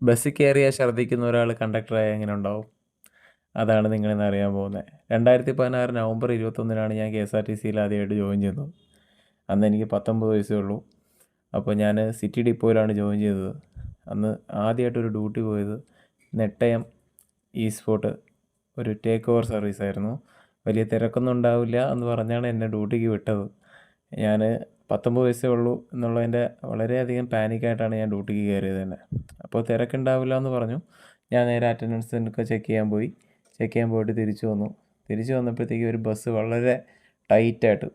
ബസ്സിൽ കയറിയാൽ ഛർദ്ദിക്കുന്ന ഒരാൾ കണ്ടക്ടറായ എങ്ങനെ ഉണ്ടാവും? അതാണ് നിങ്ങളിന്ന് അറിയാൻ പോകുന്നത്. 2016 നവംബർ 21-നാണ് ഞാൻ KSRTCയിൽ ആദ്യമായിട്ട് ജോയിൻ ചെയ്യുന്നത്. അന്ന് എനിക്ക് 19 വയസ്സേ ഉള്ളൂ. അപ്പോൾ ഞാൻ സിറ്റി ഡിപ്പോയിലാണ് ജോയിൻ ചെയ്തത്. അന്ന് ആദ്യമായിട്ടൊരു ഡ്യൂട്ടി പോയത് നെട്ടയം ഈസ്റ്റ് ഫോർട്ട് ഒരു ടേക്ക് ഓവർ സർവീസായിരുന്നു. വലിയ തിരക്കൊന്നും ഉണ്ടാവില്ല എന്ന് പറഞ്ഞാണ് എന്നെ ഡ്യൂട്ടിക്ക് വിട്ടത്. ഞാൻ 19 വയസ്സേ ഉള്ളൂ എന്നുള്ളതിൻ്റെ വളരെയധികം പാനിക്കായിട്ടാണ് ഞാൻ ഡ്യൂട്ടിക്ക് കയറിയത് തന്നെ. അപ്പോൾ തിരക്കുണ്ടാവില്ല എന്ന് പറഞ്ഞു. ഞാൻ നേരെ അറ്റൻഡൻസൊക്കെ ചെക്ക് ചെയ്യാൻ പോയിട്ട് തിരിച്ചു വന്നു. തിരിച്ചു വന്നപ്പോഴത്തേക്കും ഒരു ബസ് വളരെ ടൈറ്റായിട്ട്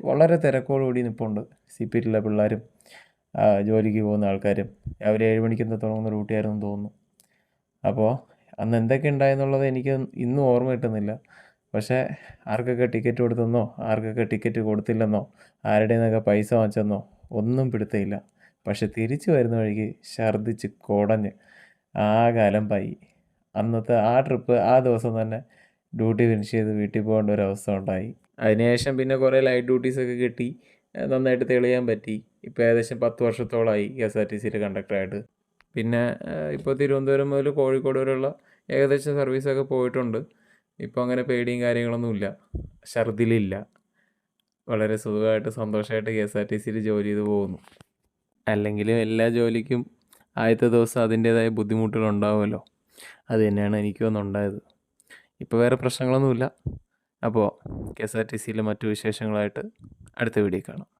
വളരെ തിരക്കോടുകൂടി നിൽപ്പുണ്ട്. സീറ്റിലുള്ള പിള്ളേരും ജോലിക്ക് പോകുന്ന ആൾക്കാരും. രാവിലെ 7 മണിക്ക് തുടങ്ങുന്ന ഡ്യൂട്ടിയായിരുന്നു തോന്നുന്നു. അപ്പോൾ അന്ന് എന്തൊക്കെ ഉണ്ടായെന്നുള്ളത് എനിക്ക് ഇന്നും ഓർമ്മ കിട്ടുന്നില്ല. പക്ഷേ ആർക്കൊക്കെ ടിക്കറ്റ് കൊടുത്തെന്നോ ആർക്കൊക്കെ ടിക്കറ്റ് കൊടുത്തില്ലെന്നോ ആരുടെ നിന്നൊക്കെ പൈസ വാങ്ങിച്ചെന്നോ ഒന്നും പിടുത്തമില്ല. പക്ഷെ തിരിച്ചു വരുന്ന വഴിക്ക് ഛർദ്ദിച്ച് കുടഞ്ഞ് ആകെ അലമ്പായി. അന്നത്തെ ആ ട്രിപ്പ് ആ ദിവസം തന്നെ ഡ്യൂട്ടി ഫിനിഷ് ചെയ്ത് വീട്ടിൽ പോകേണ്ട ഒരു അവസ്ഥ ഉണ്ടായി. അതിനുശേഷം പിന്നെ കുറേ ലൈറ്റ് ഡ്യൂട്ടീസൊക്കെ കിട്ടി. നന്നായിട്ട് തെളിയാൻ പറ്റി. ഇപ്പോൾ ഏകദേശം 10 വർഷത്തോളമായി KSRTCയിൽ കണ്ടക്ടറായിട്ട്. പിന്നെ ഇപ്പോൾ തിരുവനന്തപുരം മുതൽ കോഴിക്കോട് വരെയുള്ള ഏകദേശം സർവീസൊക്കെ പോയിട്ടുണ്ട്. ഇപ്പോൾ അങ്ങനെ പേടിയും കാര്യങ്ങളൊന്നുമില്ല. ഛർദിലില്ല. വളരെ സുഖമായിട്ട് സന്തോഷമായിട്ട് KSRTCയിൽ ജോലി ചെയ്ത് പോകുന്നു. അല്ലെങ്കിലും എല്ലാ ജോലിക്കും ആദ്യത്തെ ദിവസം അതിൻ്റേതായ ബുദ്ധിമുട്ടുകളുണ്ടാവുമല്ലോ. അത് തന്നെയാണ് എനിക്കും അന്നുണ്ടായത്. ഇപ്പോൾ വേറെ പ്രശ്നങ്ങളൊന്നുമില്ല. അപ്പോൾ KSRTCയിലെ മറ്റു വിശേഷങ്ങളായിട്ട് അടുത്ത വീഡിയോ കാണാം.